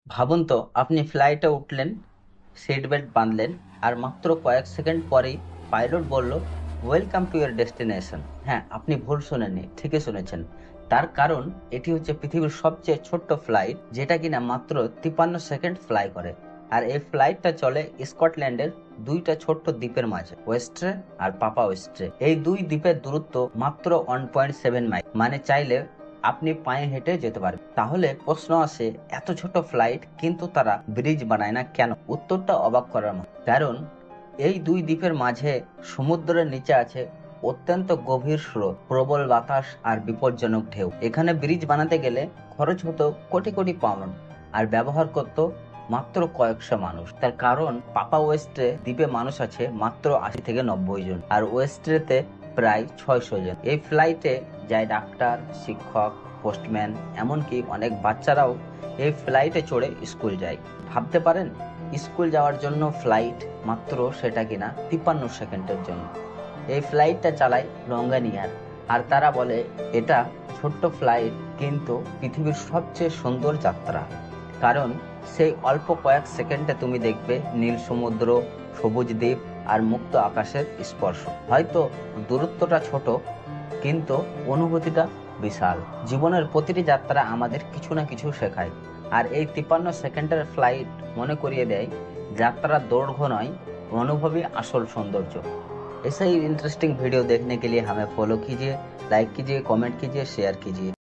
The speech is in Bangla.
ভাবুন তো, আপনি ফ্লাইটে উঠলেন, সিট বেল্ট বাঁধলেন, আর মাত্র কয়েক সেকেন্ড পরেই পাইলট বলল, ওয়েলকাম টু ইয়ার ডেস্টিনেশন। হ্যাঁ, আপনি ভুল শুনেননি, ঠিকই শুনেছেন। তার কারণ এটি হচ্ছে পৃথিবীর সবচেয়ে ছোট্ট ফ্লাইট, যেটা কিনা মাত্র 53 সেকেন্ড ফ্লাই করে। আর এই ফ্লাইটটা চলে স্কটল্যান্ডের দুইটা ছোট্ট দ্বীপের মাঝে, ওয়েস্ট্রে আর পাপা ওয়েস্ট্রে। এই দুই দ্বীপের দূরত্ব মাত্র 1.7 মাইল, মানে চাইলে আপনি পায়ে হেঁটে যেতে পারবেন। তাহলে প্রশ্ন আসে, এত ছোট ফ্লাইট কিন্তু তারা ব্রিজ বানায় না কেন? উত্তরটা অবাক করার মতো। কারণ এই দুই দ্বীপের মাঝে সমুদ্রের নিচে আছে অত্যন্ত গভীর স্রোত, প্রবল বাতাস আর বিপজ্জনক ঢেউ। এখানে ব্রিজ বানাতে গেলে খরচ হতো কোটি কোটি পাউন্ড, আর ব্যবহার করত মাত্র কয়েকশো মানুষ। তার কারণ পাপা ওয়েস্টে দ্বীপে মানুষ আছে মাত্র 80 থেকে 90 জন, আর ওয়েস্ট্রেতে প্রায় 600 জন। এই ফ্লাইটে যায় ডাক্তার, শিক্ষক, পোস্টম্যান, এমনকি অনেক বাচ্চারাও এই ফ্লাইটে চড়ে স্কুল যায়। ভাবতে পারেন, স্কুল যাওয়ার জন্য ফ্লাইট, মাত্র সেটা কিনা 53 সেকেন্ডের জন্য। এই ফ্লাইটটা চালায় লঙ্গানিয়ার, আর তারা বলে এটা ছোট্ট ফ্লাইট, কিন্তু পৃথিবীর সবচেয়ে সুন্দর যাত্রা। কারণ সেই অল্প কয়েক সেকেন্ডে তুমি দেখবে নীল সমুদ্র, সবুজ দ্বীপ আর মুক্ত আকাশের স্পর্শ। হয়তো দূরত্বটা ছোট, কিন্তু অনুভূতিটা বিশাল। জীবনের প্রতিটি যাত্রা আমাদের কিছু না কিছু শেখায়, আর এই 53 সেকেন্ডের ফ্লাইট মনে করিয়ে দেয় यात्रा दौड़ नয়, अनुभवी असल सौंदर्य। ऐसा ही इंटरेस्टिंग वीडियो देखने के लिए हमें फॉलो कीजिए, लाइक कीजिए, कमेंट कीजिए, शेयर कीजिए।